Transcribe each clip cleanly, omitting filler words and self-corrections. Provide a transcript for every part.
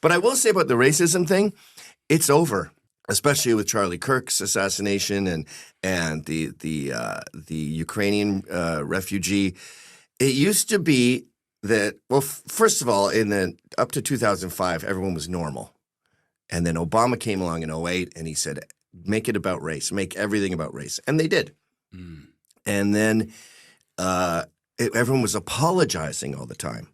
But I will say about the racism thing, it's over, especially with Charlie Kirk's assassination and the Ukrainian refugee. It used to be that, well, first of all, up to 2005, everyone was normal. And then Obama came along in 2008 and he said, make it about race, make everything about race. And they did. Mm. And then everyone was apologizing all the time.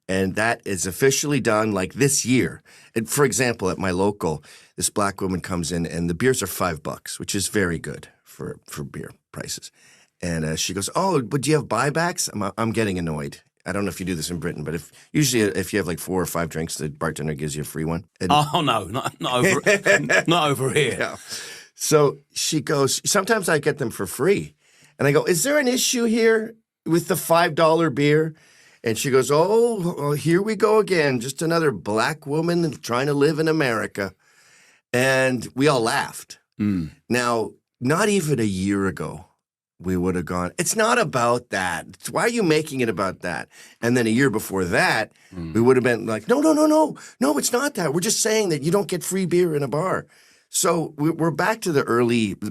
And that is officially done like this year. And for example, at my local, this black woman comes in and the beers are $5, which is very good for beer prices. And she goes, oh, but do you have buybacks? I'm getting annoyed. I don't know if you do this in Britain, but usually if you have like 4 or 5 drinks, the bartender gives you a free one. And oh, no, not over here. Yeah. So she goes, sometimes I get them for free. And I go, is there an issue here with the $5 beer? And she goes, oh, here we go again. Just another black woman trying to live in America. And we all laughed. Mm. Now, not even a year ago, we would have gone, it's not about that. Why are you making it about that? And then a year before that, we would have been like, no, it's not that. We're just saying that you don't get free beer in a bar. So we're back to the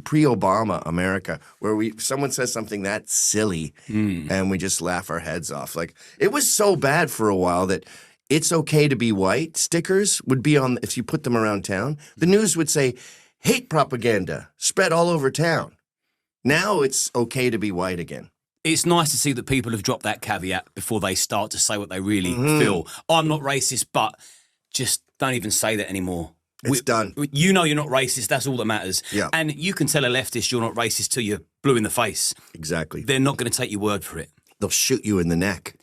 pre-Obama America, where someone says something that silly and we just laugh our heads off. Like, it was so bad for a while that it's okay to be white stickers would be on, if you put them around town, the news would say, hate propaganda spread all over town. Now it's okay to be white again. It's nice to see that people have dropped that caveat before they start to say what they really feel. I'm not racist, but just don't even say that anymore. It's done. You know you're not racist. That's all that matters. Yeah. And you can tell a leftist you're not racist till you're blue in the face. Exactly. They're not going to take your word for it. They'll shoot you in the neck.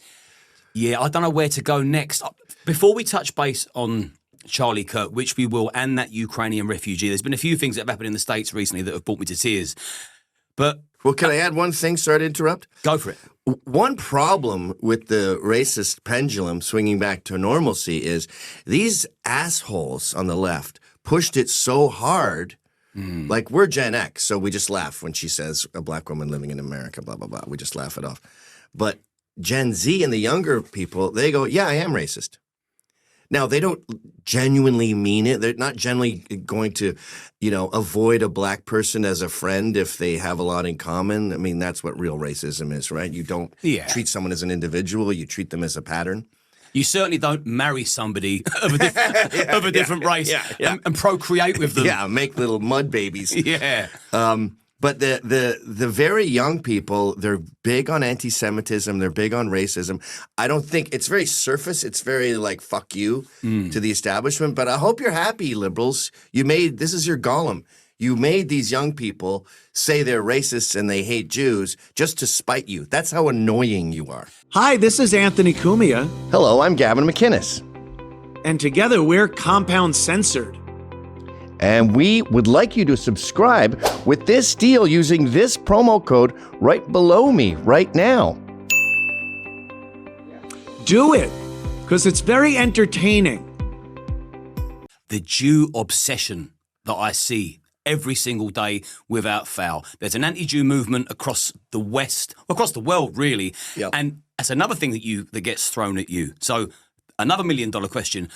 Yeah, I don't know where to go next. Before we touch base on Charlie Kirk, which we will, and that Ukrainian refugee, there's been a few things that have happened in the States recently that have brought me to tears. But well, can I add one thing? Sorry to interrupt. Go for it. One problem with the racist pendulum swinging back to normalcy is these assholes on the left pushed it so hard. Like, we're Gen X, so we just laugh when she says a black woman living in America, blah, blah, blah. We just laugh it off. But Gen Z and the younger people, they go, yeah, I am racist. Now, they don't genuinely mean it. They're not generally going to, avoid a black person as a friend if they have a lot in common. I mean, that's what real racism is, right? You don't treat someone as an individual. You treat them as a pattern. You certainly don't marry somebody of a different race and procreate with them. Yeah, make little mud babies. Yeah. But the very young people, they're big on anti-Semitism. They're big on racism. I don't think it's very surface. It's very like, fuck you to the establishment. But I hope you're happy, liberals. This is your golem. You made these young people say they're racists and they hate Jews just to spite you. That's how annoying you are. Hi, this is Anthony Cumia. Hello, I'm Gavin McInnes. And together we're Compound Censored. And we would like you to subscribe with this deal using this promo code right below me right now. Do it, because it's very entertaining. The Jew obsession that I see every single day without fail. There's an anti-Jew movement across the West, across the world, really. Yep. And that's another thing that gets thrown at you. So another $1 million question.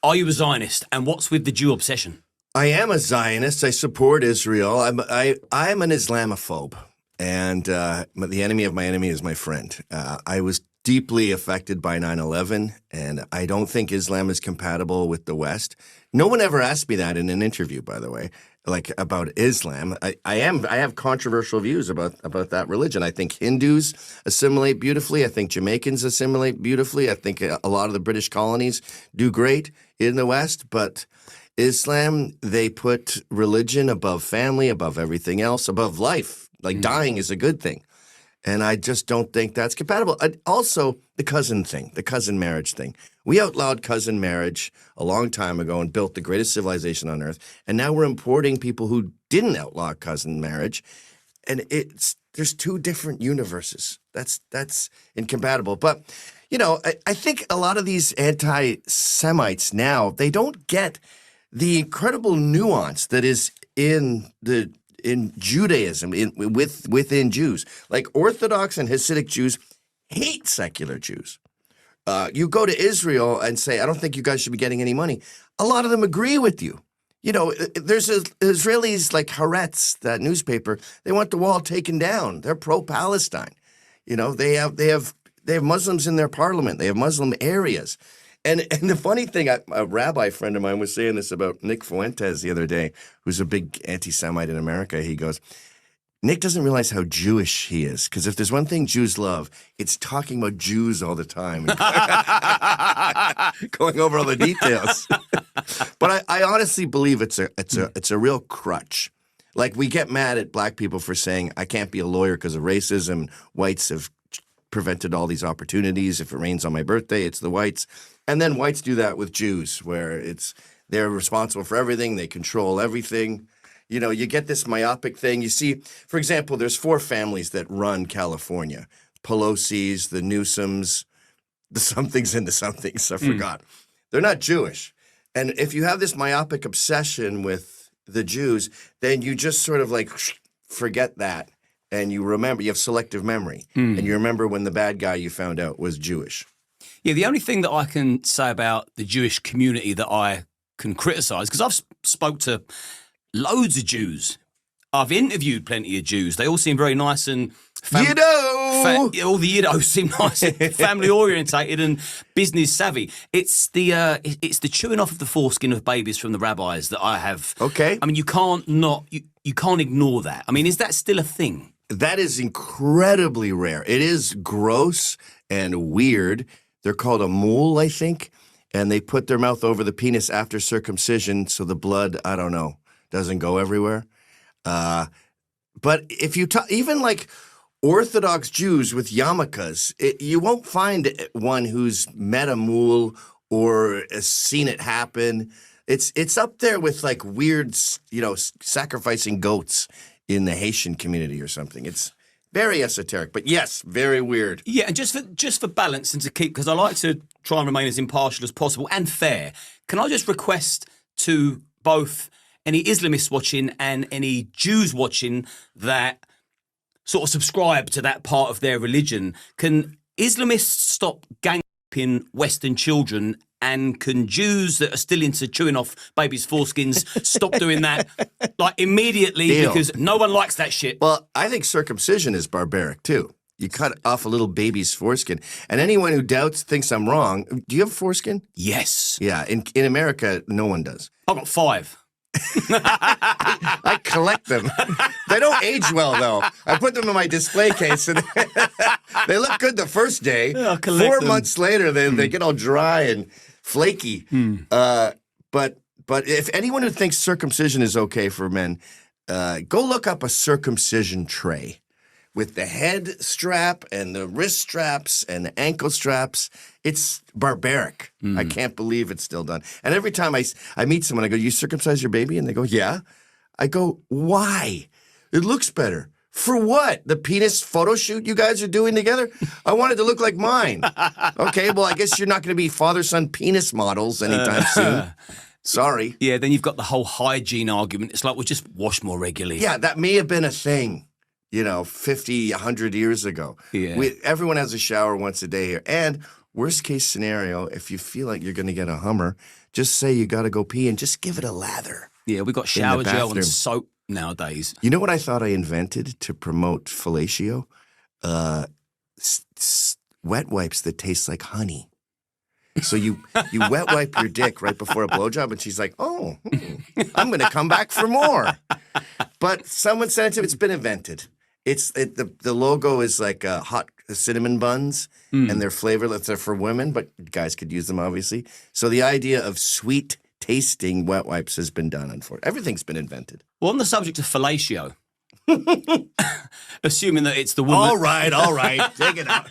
Are you a Zionist? And what's with the Jew obsession? I am a Zionist. I support Israel. I'm an Islamophobe. And the enemy of my enemy is my friend. I was deeply affected by 9/11, and I don't think Islam is compatible with the West. No one ever asked me that in an interview, by the way, like about Islam. I have controversial views about that religion. I think Hindus assimilate beautifully. I think Jamaicans assimilate beautifully. I think a lot of the British colonies do great in the West, but Islam, they put religion above family, above everything else, above life. Like dying is a good thing. And I just don't think that's compatible. Also, the cousin thing, the cousin marriage thing. We outlawed cousin marriage a long time ago and built the greatest civilization on earth. And now we're importing people who didn't outlaw cousin marriage. And there's two different universes. That's incompatible. But, I think a lot of these anti-Semites now, they don't get the incredible nuance that is in Judaism, within Jews. Like Orthodox and Hasidic Jews hate secular Jews. You go to Israel and say, I don't think you guys should be getting any money. A lot of them agree with you. You know, there's Israelis like Haaretz, that newspaper. They want the wall taken down. They're pro-Palestine. You know, they have Muslims in their parliament. They have Muslim areas. And the funny thing, a rabbi friend of mine was saying this about Nick Fuentes the other day, who's a big anti-Semite in America. He goes, Nick doesn't realize how Jewish he is, because if there's one thing Jews love, it's talking about Jews all the time, going over all the details. But I honestly believe it's a real crutch. Like, we get mad at black people for saying, I can't be a lawyer because of racism. Whites have prevented all these opportunities. If it rains on my birthday, it's the whites. And then whites do that with Jews, where they're responsible for everything. They control everything. You know, you get this myopic thing. You see, for example, there's 4 families that run California. Pelosi's, the Newsoms, the somethings and the somethings. I forgot. They're not Jewish. And if you have this myopic obsession with the Jews, then you just sort of like forget that. And you remember, you have selective memory. And you remember when the bad guy you found out was Jewish. Yeah, the only thing that I can say about the Jewish community that I can criticise, because I've spoke to loads of Jews. I've interviewed plenty of Jews. They all seem very nice and all the Yiddos seem nice, and family orientated and business savvy. It's the chewing off of the foreskin of babies from the rabbis that I have. Okay. I mean, you can't ignore that. I mean, is that still a thing? That is incredibly rare. It is gross and weird. They're called a mul, I think, and they put their mouth over the penis after circumcision so the blood, I don't know, doesn't go everywhere. But if you even like Orthodox Jews with yarmulkes, you won't find one who's met a mul or has seen it happen. It's up there with like weird, sacrificing goats in the Haitian community or something. It's very esoteric, but yes, very weird. Yeah, and just for balance and to keep, because I like to try and remain as impartial as possible and fair, can I just request to both any Islamists watching and any Jews watching that sort of subscribe to that part of their religion, can Islamists stop gang raping Western children, and can Jews that are still into chewing off babies' foreskins stop doing that like immediately? Deal. Because no one likes that shit. Well, I think circumcision is barbaric too. You cut off a little baby's foreskin. And anyone who doubts thinks I'm wrong. Do you have foreskin? Yes. Yeah, in America, no one does. I've got 5. I collect them. They don't age well, though. I put them in my display case, and they look good the first day. Yeah, I'll collect 4 them. months later, they get all dry and flaky. But if anyone who thinks circumcision is okay for men, go look up a circumcision tray with the head strap and the wrist straps and the ankle straps. It's barbaric. I can't believe it's still done. And every time I meet someone, I go, you circumcise your baby? And they go, yeah. I go, why? It looks better. For what? The penis photo shoot you guys are doing together? I want it to look like mine. Okay, well, I guess you're not going to be father-son penis models anytime soon. Sorry. Yeah, then you've got the whole hygiene argument. It's like, well, just wash more regularly. Yeah, that may have been a thing, 50, 100 years ago. Yeah. Everyone has a shower once a day here. And worst case scenario, if you feel like you're going to get a Hummer, just say you got to go pee and just give it a lather. Yeah, we've got shower gel and soap nowadays. You know what I thought I invented to promote fellatio? Wet wipes that taste like honey. So you wet wipe your dick right before a blowjob, and she's like, "Oh, I'm going to come back for more." But someone said it to me. It's been invented. The logo is like hot cinnamon buns, and they're flavorless. They're for women, but guys could use them obviously. So the idea of sweet tasting wet wipes has been done. Unfortunately, everything's been invented. Well, on the subject of fellatio, assuming that it's the woman. All right, take it out.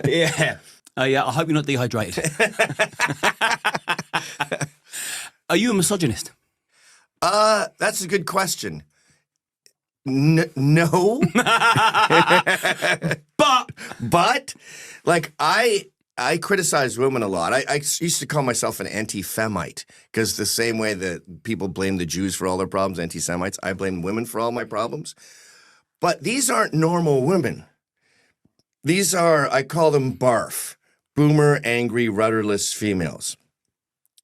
Yeah. Yeah, I hope you're not dehydrated. Are you a misogynist? That's a good question. No. But like I criticize women a lot. I used to call myself an anti-Femite because the same way that people blame the Jews for all their problems, anti-Semites, I blame women for all my problems. But these aren't normal women. These are, I call them BARF, boomer, angry, rudderless females.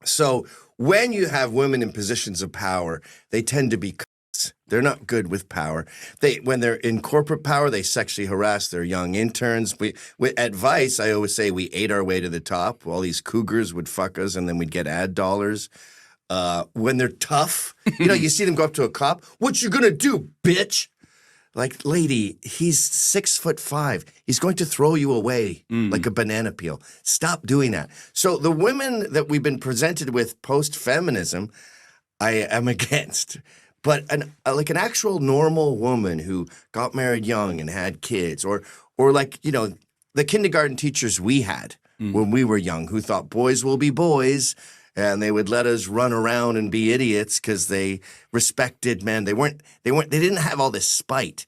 So when you have women in positions of power, they tend to be cunts. They're not good with power. When they're in corporate power, they sexually harass their young interns. With advice, I always say we ate our way to the top. All these cougars would fuck us, and then we'd get ad dollars. When they're tough, you see them go up to a cop. What you gonna do, bitch? Like, lady, he's 6'5". He's going to throw you away like a banana peel. Stop doing that. So the women that we've been presented with post-feminism, I am against. But like an actual normal woman who got married young and had kids, or like, the kindergarten teachers we had when we were young who thought boys will be boys, and they would let us run around and be idiots because they respected men. They didn't have all this spite.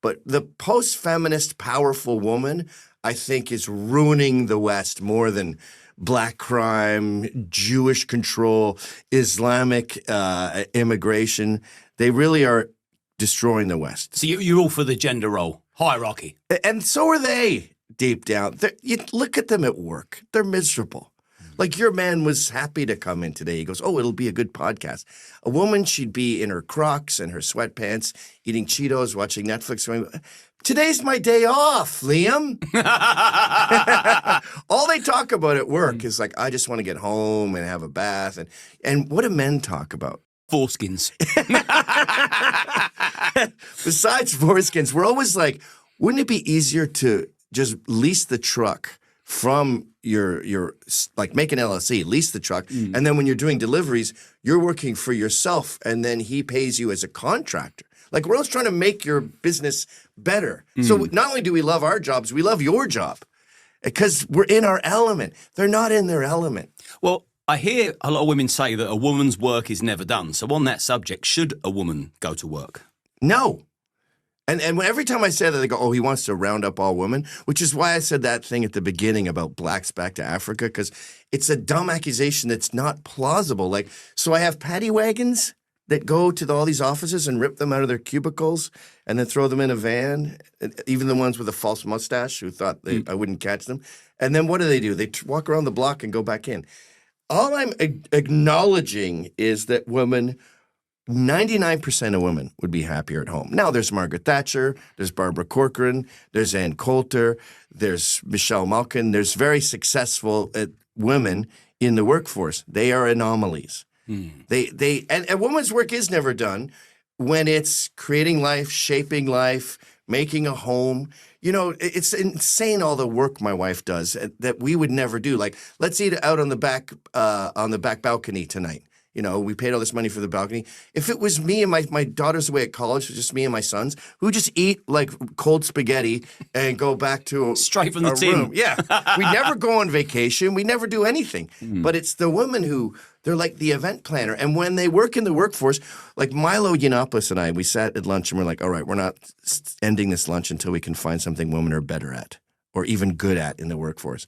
But the post-feminist powerful woman, I think, is ruining the West more than black crime, Jewish control, Islamic immigration. They really are destroying the West. So you're all for the gender role hierarchy. And so are they, deep down. You look at them at work. They're miserable. Like, your man was happy to come in today. He goes, oh, it'll be a good podcast. A woman, she'd be in her Crocs and her sweatpants, eating Cheetos, watching Netflix. Going, today's my day off, Liam. All they talk about at work is like, I just want to get home and have a bath. And what do men talk about? Foreskins. Besides foreskins, we're always like, wouldn't it be easier to just lease the truck from your like, make an LLC, lease the truck, and then when you're doing deliveries, you're working for yourself, and then he pays you as a contractor. Like, we're always trying to make your business better. So not only do we love our jobs, we love your job because we're in our element. They're not in their element. Well, I hear a lot of women say that a woman's work is never done. So on that subject, should a woman go to work? No. And every time I say that, they go, oh, he wants to round up all women, which is why I said that thing at the beginning about blacks back to Africa, because it's a dumb accusation that's not plausible. Like, so I have paddy wagons that go to all these offices and rip them out of their cubicles and then throw them in a van, even the ones with a false mustache who thought I wouldn't catch them. And then what do? They walk around the block and go back in. All I'm acknowledging is that 99% of women would be happier at home. Now, there's Margaret Thatcher, there's Barbara Corcoran, there's Ann Coulter, there's Michelle Malkin. There's very successful women in the workforce. They are anomalies. And a woman's work is never done when it's creating life, shaping life, making a home. It's insane all the work my wife does that we would never do. Like, let's eat out on the back balcony tonight. We paid all this money for the balcony. If it was me and my daughter's away at college, just me and my sons, who just eat like cold spaghetti and go back to straight from the tin. Room. Yeah. We never go on vacation. We never do anything. But it's the women who, they're like the event planner. And when they work in the workforce, like Milo Yiannopoulos and I, we sat at lunch and we're like, all right, we're not ending this lunch until we can find something women are better at or even good at in the workforce.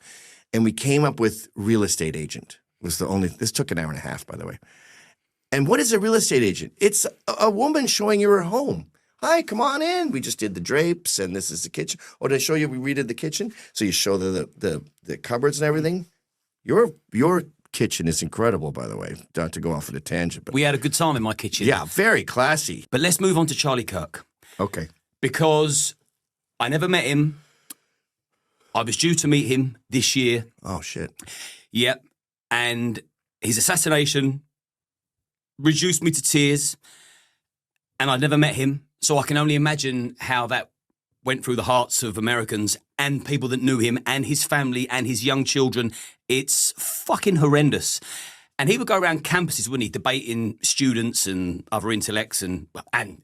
And we came up with real estate agent. This took an hour and a half, by the way. And what is a real estate agent? It's a woman showing you her home. Hi, come on in. We just did the drapes, and this is the kitchen. Oh, did I show you we redid the kitchen? So you show the cupboards and everything. Your kitchen is incredible, by the way. Not to go off on a tangent. But we had a good time in my kitchen. Yeah, very classy. But let's move on to Charlie Kirk. Okay. Because I never met him. I was due to meet him this year. Oh, shit. Yep. And his assassination reduced me to tears, and I'd never met him, so I can only imagine how that went through the hearts of Americans and people that knew him and his family and his young children. It's fucking horrendous. And he would go around campuses, wouldn't he, debating students and other intellects and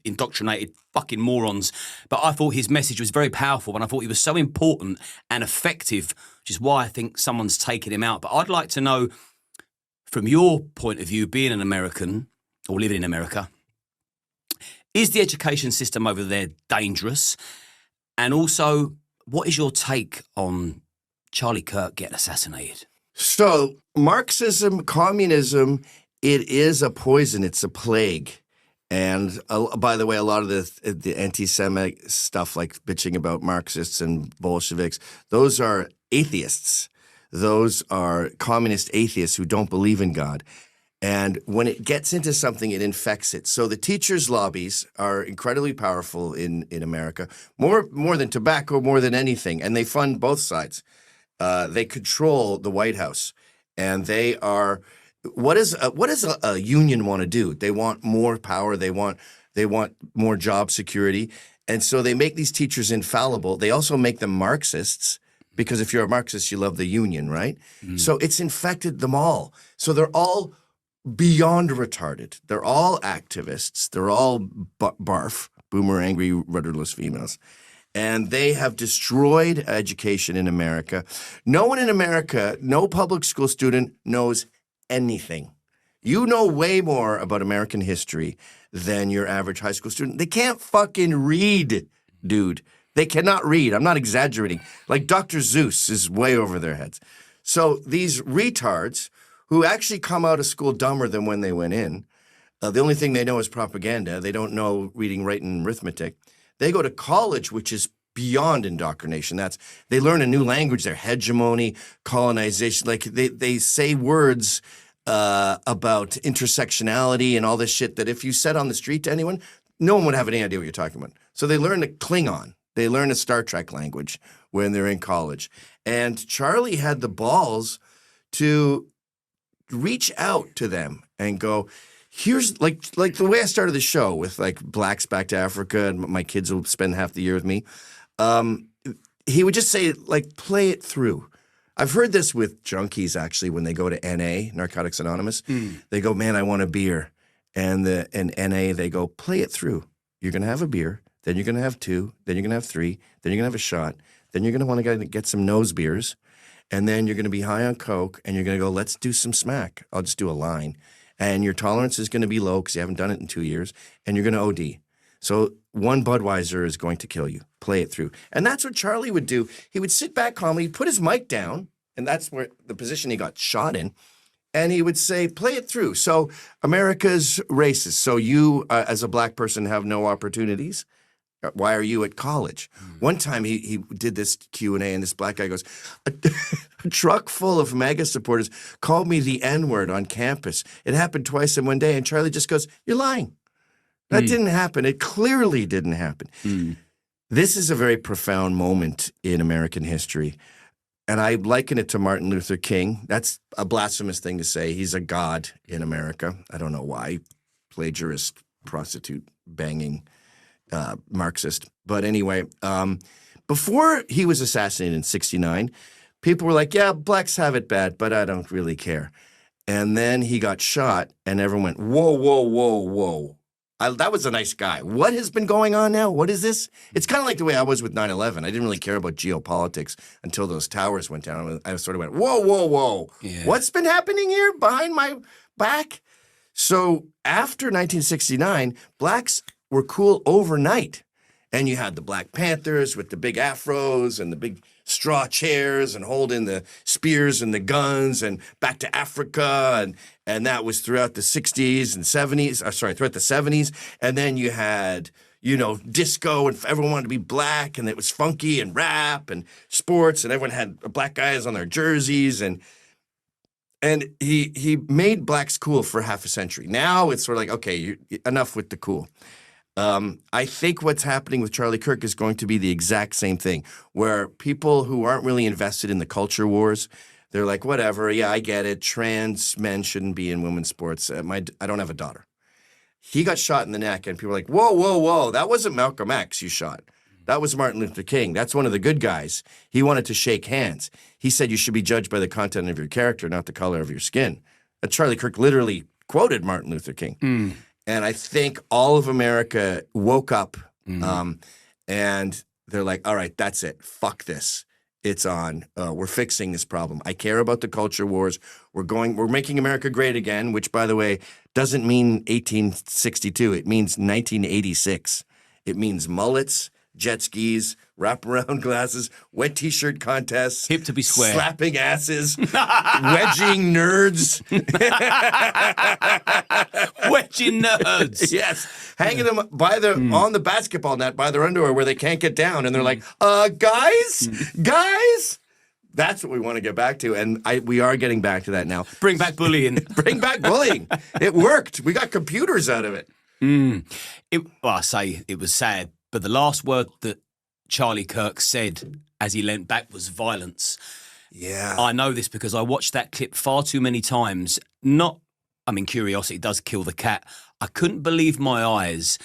indoctrinated fucking morons. But I thought his message was very powerful, and I thought he was so important and effective, which is why I think someone's taken him out. But I'd like to know, from your point of view, being an American or living in America, is the education system over there dangerous? And also, what is your take on Charlie Kirk getting assassinated? So, Marxism, communism, it is a poison. It's a plague. And by the way, a lot of the anti-Semitic stuff, like bitching about Marxists and Bolsheviks, those are atheists. Those are communist atheists who don't believe in God. And when it gets into something, it infects it. So the teachers' lobbies are incredibly powerful in America, more than tobacco, more than anything. And they fund both sides. They control the White House. And they are what does a union want to do? They want more power. They want more job security. And so they make these teachers infallible. They also make them Marxists. Because if you're a Marxist, you love the union, right? So it's infected them all. So they're all beyond retarded. They're all activists. They're all barf, boomer, angry, rudderless females. And they have destroyed education in America. No one in America, no public school student knows anything. You know way more about American history than your average high school student. They can't fucking read, dude. They cannot read. I'm not exaggerating. Like Dr. Zeus is way over their heads. So these retards who actually come out of school dumber than when they went in, the only thing they know is propaganda. They don't know reading, writing, and arithmetic. They go to college, which is beyond indoctrination. They learn a new language, their hegemony, colonization. Like they say words about intersectionality and all this shit that if you said on the street to anyone, no one would have any idea what you're talking about. So they learn a Klingon. They learn a Star Trek language when they're in college. And Charlie had the balls to reach out to them and go, here's like the way I started the show with like blacks back to Africa and my kids will spend half the year with me. He would just say, like, play it through. I've heard this with junkies, actually, when they go to NA, Narcotics Anonymous. They go, man, I want a beer. And in NA, they go, play it through. You're going to have a beer. Then you're going to have 2. Then you're going to have 3. Then you're going to have a shot. Then you're going to want to get some nose beers. And then you're going to be high on coke. And you're going to go, let's do some smack. I'll just do a line. And your tolerance is going to be low because you haven't done it in 2 years. And you're going to OD. So one Budweiser is going to kill you. Play it through. And that's what Charlie would do. He would sit back calmly, put his mic down. And that's where the position he got shot in. And he would say, play it through. So America's racist. So you, as a black person, have no opportunities. Why are you at college? One time he did this Q&A and this black guy goes, a truck full of MAGA supporters called me the N-word on campus. It happened twice in one day. And Charlie just goes, you're lying. That didn't happen. It clearly didn't happen. This is a very profound moment in American history. And I liken it to Martin Luther King. That's a blasphemous thing to say. He's a god in America. I don't know why. Plagiarist, prostitute, banging Marxist. But anyway, before he was assassinated in 1969, people were like, yeah, blacks have it bad, but I don't really care. And then he got shot, and everyone went, whoa, whoa, whoa, whoa. That was a nice guy. What has been going on now? What is this? It's kind of like the way I was with 9/11. I didn't really care about geopolitics until those towers went down. I sort of went, whoa, whoa, whoa. Yeah. What's been happening here behind my back? So after 1969, blacks were cool overnight. And you had the Black Panthers with the big afros and the big straw chairs and holding the spears and the guns and back to Africa. And that was throughout the 60s and 70s, throughout the 70s. And then you had, disco and everyone wanted to be black and it was funky and rap and sports and everyone had black guys on their jerseys. And he made blacks cool for half a century. Now it's sort of like, okay, enough with the cool. I think what's happening with Charlie Kirk is going to be the exact same thing, where people who aren't really invested in the culture wars, they're like, whatever, yeah, I get it. Trans men shouldn't be in women's sports. I don't have a daughter. He got shot in the neck, and people were like, whoa, whoa, whoa, that wasn't Malcolm X you shot. That was Martin Luther King. That's one of the good guys. He wanted to shake hands. He said you should be judged by the content of your character, not the color of your skin. Charlie Kirk literally quoted Martin Luther King. And I think all of America woke up and they're like, all right, that's it. Fuck this. It's on. We're fixing this problem. I care about the culture wars. We're making America great again, which, by the way, doesn't mean 1862. It means 1986. It means mullets, jet skis, wraparound glasses, wet T-shirt contests. Hip to be square. Slapping asses, wedging nerds. Wedging nerds. Yes, hanging them by on the basketball net by their underwear where they can't get down. And they're like, guys. That's what we want to get back to, and we are getting back to that now. Bring back bullying. Bring back bullying. It worked. We got computers out of it. I say it was sad, but the last word that Charlie Kirk said as he leant back was violence. Yeah. I know this because I watched that clip far too many times. Curiosity does kill the cat. I couldn't believe my eyes,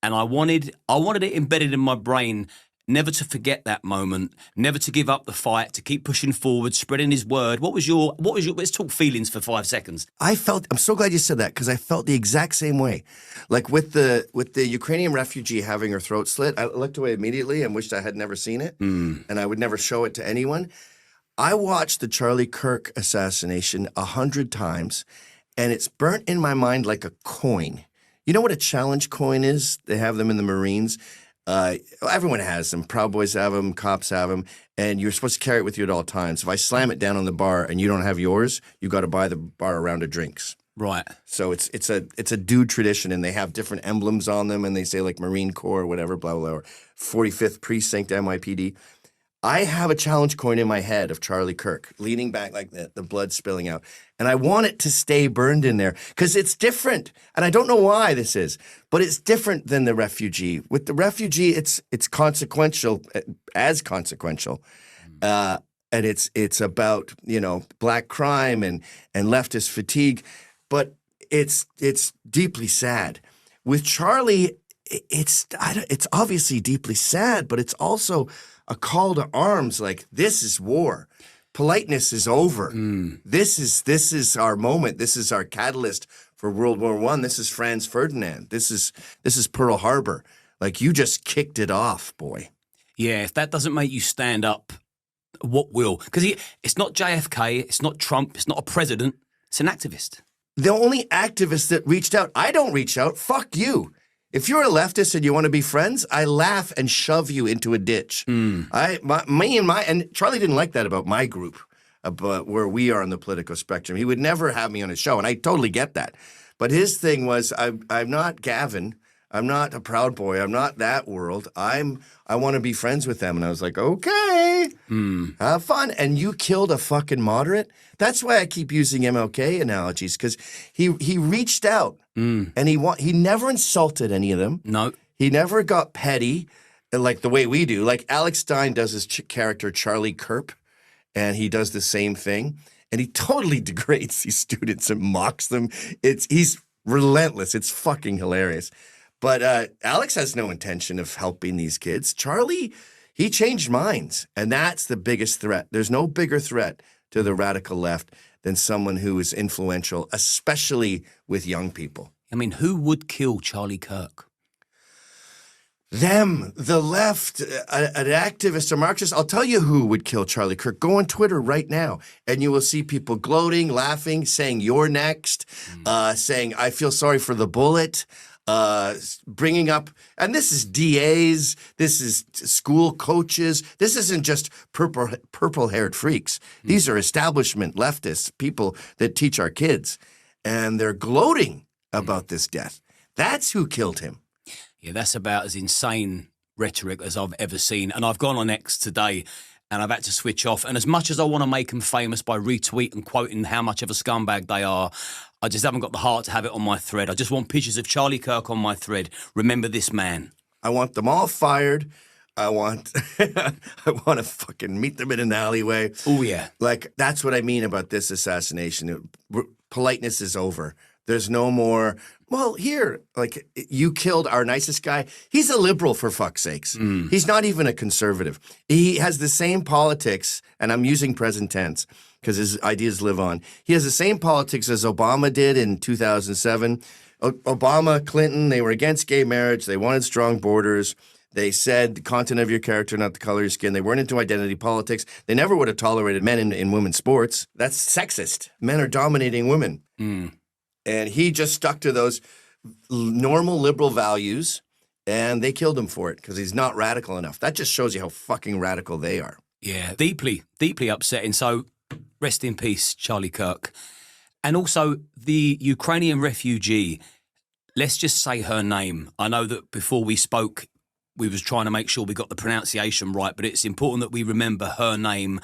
and I wanted it embedded in my brain. Never to forget that moment, never to give up the fight, to keep pushing forward, spreading his word. What was your, let's talk feelings for 5 seconds. I'm so glad you said that because I felt the exact same way. Like with the Ukrainian refugee having her throat slit, I looked away immediately and wished I had never seen it. And I would never show it to anyone. I watched the Charlie Kirk assassination 100 times and it's burnt in my mind like a coin. You know what a challenge coin is? They have them in the Marines. Everyone has them. Proud Boys have them. Cops have them. And you're supposed to carry it with you at all times. If I slam it down on the bar and you don't have yours, you got to buy the bar a round of drinks. Right. So it's a dude tradition, and they have different emblems on them, and they say like Marine Corps or whatever, blah, blah, blah, or 45th Precinct NYPD. I have a challenge coin in my head of Charlie Kirk leaning back like that, the blood spilling out. And I want it to stay burned in there because it's different. And I don't know why this is, but it's different than the refugee. With the refugee, it's consequential, as consequential. And it's about, black crime and leftist fatigue. But it's deeply sad. With Charlie, it's obviously deeply sad, but it's also a call to arms, like this is war. Politeness is over. This is our moment. This is our catalyst for World War I. This is Franz Ferdinand. This is Pearl Harbor. Like you just kicked it off, boy. Yeah, if that doesn't make you stand up, what will? Because it's not JFK, it's not Trump, it's not a president, it's an activist. The only activist that reached out, I don't reach out, fuck you. If you're a leftist and you want to be friends, I laugh and shove you into a ditch. And Charlie didn't like that about my group, about where we are on the political spectrum. He would never have me on his show, and I totally get that. But his thing was, I'm not Gavin. I'm not a Proud Boy. I'm not that world. I want to be friends with them. And I was like, okay, have fun. And you killed a fucking moderate? That's why I keep using MLK analogies, because he reached out and he never insulted any of them. No. He never got petty like the way we do. Like Alex Stein does his character Charlie Kirk, and he does the same thing. And he totally degrades these students and mocks them. He's relentless. It's fucking hilarious. But Alex has no intention of helping these kids. Charlie, he changed minds, and that's the biggest threat. There's no bigger threat to the radical left than someone who is influential, especially with young people. I mean, who would kill Charlie Kirk? Them, the left, an activist, a Marxist. I'll tell you who would kill Charlie Kirk. Go on Twitter right now, and you will see people gloating, laughing, saying, "You're next," saying, "I feel sorry for the bullet." Bringing up, and this is DAs, this is school coaches, this isn't just purple-haired freaks. These are establishment leftists, people that teach our kids, and they're gloating about this death. That's who killed him. Yeah, that's about as insane rhetoric as I've ever seen. And I've gone on X today and I've had to switch off. And as much as I want to make them famous by retweeting and quoting how much of a scumbag they are, I just haven't got the heart to have it on my thread. I just want pictures of Charlie Kirk on my thread. Remember this man. I want them all fired. I want to fucking meet them in an alleyway. Oh, yeah. Like, that's what I mean about this assassination. Politeness is over. There's no more, well, here, like, you killed our nicest guy. He's a liberal, for fuck's sakes. He's not even a conservative. He has the same politics, and I'm using present tense because his ideas live on. He has the same politics as Obama did in 2007. Obama, Clinton, they were against gay marriage. They wanted strong borders. They said the content of your character, not the color of your skin. They weren't into identity politics. They never would have tolerated men in women's sports. That's sexist. Men are dominating women. And he just stuck to those normal liberal values and they killed him for it because he's not radical enough. That just shows you how fucking radical they are. Yeah, deeply, deeply upsetting. So rest in peace, Charlie Kirk. And also the Ukrainian refugee, let's just say her name. I know that before we spoke, we was trying to make sure we got the pronunciation right, but it's important that we remember her name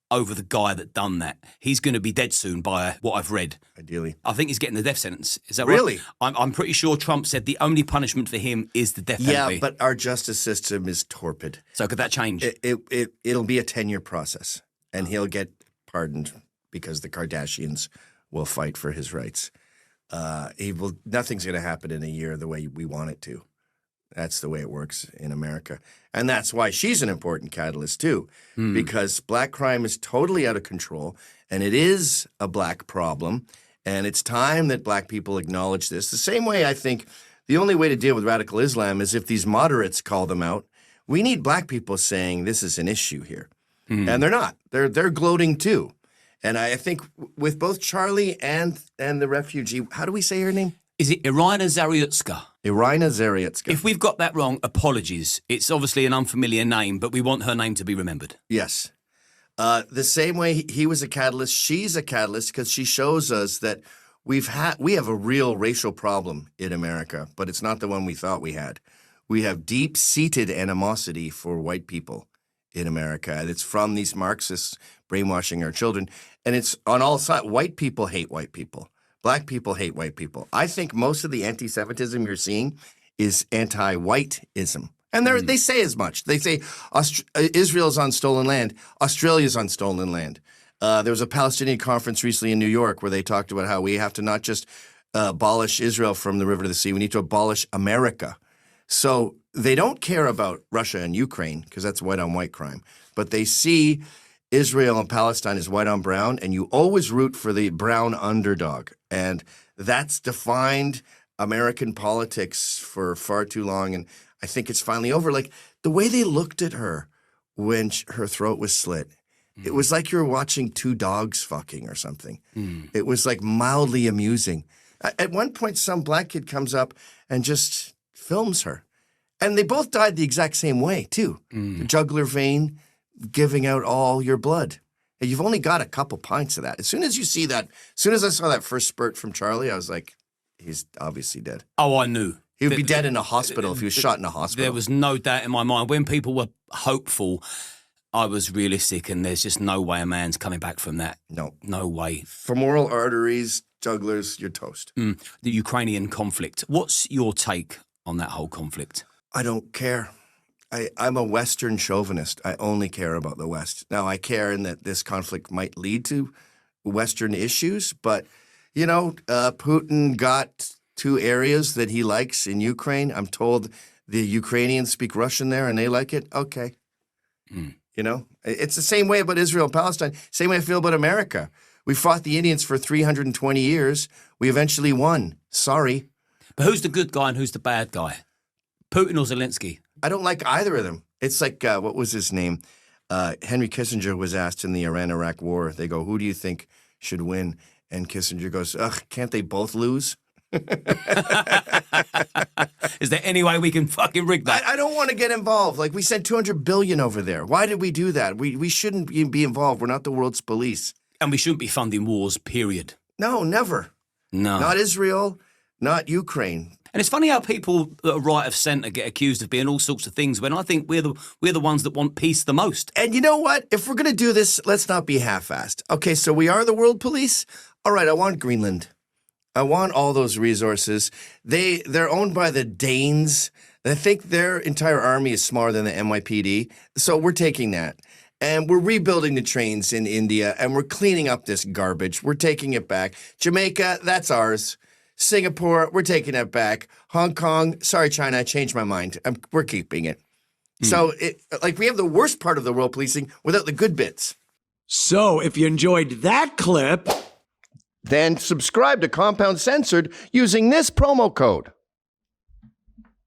over the guy that done that. He's going to be dead soon by what I've read. Ideally. I think he's getting the death sentence. Is that Really? right? I'm pretty sure Trump said the only punishment for him is the death penalty. Yeah, but our justice system is torpid. So could that change? It'll be a 10-year process, and he'll get pardoned because the Kardashians will fight for his rights. Nothing's going to happen in a year the way we want it to. That's the way it works in America. And that's why she's an important catalyst, too, because black crime is totally out of control, and it is a black problem, and it's time that black people acknowledge this. The same way I think the only way to deal with radical Islam is if these moderates call them out. We need black people saying this is an issue here. And they're not. They're gloating, too. And I think with both Charlie and the refugee, how do we say her name? Is it Irina Zaryutska? Irina Zaryutska. If we've got that wrong, apologies. It's obviously an unfamiliar name, but we want her name to be remembered. Yes. The same way he was a catalyst, she's a catalyst because she shows us that we have a real racial problem in America, but it's not the one we thought we had. We have deep-seated animosity for white people in America, and it's from these Marxists brainwashing our children, and it's on all sides. White people hate white people. Black people hate white people. I think most of the anti-Semitism you're seeing is anti-whiteism. And they say as much. They say Israel's on stolen land. Australia's on stolen land. There was a Palestinian conference recently in New York where they talked about how we have to not just abolish Israel from the river to the sea. We need to abolish America. So they don't care about Russia and Ukraine because that's white-on-white crime. But they see Israel and Palestine as white on brown, and you always root for the brown underdog. And that's defined American politics for far too long, and I think it's finally over. Like, the way they looked at her when her throat was slit, it was like you were watching two dogs fucking or something. It was, like, mildly amusing. At one point, some black kid comes up and just films her. And they both died the exact same way, too. The jugular vein giving out all your blood. And you've only got a couple pints of that. As soon as you see that, as soon as I saw that first spurt from Charlie, I was like, he's obviously dead. Oh, I knew. He would be dead in a hospital if he was shot in a hospital. There was no doubt in my mind. When people were hopeful, I was realistic, and there's just no way a man's coming back from that. No. No way. Femoral arteries, jugulars, you're toast. The Ukrainian conflict. What's your take on that whole conflict? I don't care. I'm a Western chauvinist. I only care about the West. Now, I care in that this conflict might lead to Western issues, but, Putin got 2 areas that he likes in Ukraine. I'm told the Ukrainians speak Russian there and they like it. Okay. It's the same way about Israel and Palestine. Same way I feel about America. We fought the Indians for 320 years. We eventually won. Sorry. But who's the good guy and who's the bad guy? Putin or Zelensky? I don't like either of them. It's like, what was his name? Henry Kissinger was asked in the Iran-Iraq war. They go, who do you think should win? And Kissinger goes, can't they both lose? Is there any way we can fucking rig that? I don't want to get involved. Like, we sent $200 billion over there. Why did we do that? We shouldn't be involved. We're not the world's police. And we shouldn't be funding wars, period. No, never. No. Not Israel, not Ukraine. And it's funny how people that are right of centre get accused of being all sorts of things when I think we're the ones that want peace the most. And you know what? If we're going to do this, let's not be half-assed. Okay, so we are the world police? All right, I want Greenland. I want all those resources. They're owned by the Danes. I think their entire army is smaller than the NYPD. So we're taking that. And we're rebuilding the trains in India, and we're cleaning up this garbage. We're taking it back. Jamaica, that's ours. Singapore, we're taking it back. Hong Kong, sorry, China, I changed my mind. We're keeping it. So, we have the worst part of the world policing without the good bits. So if you enjoyed that clip, then subscribe to Compound Censored using this promo code.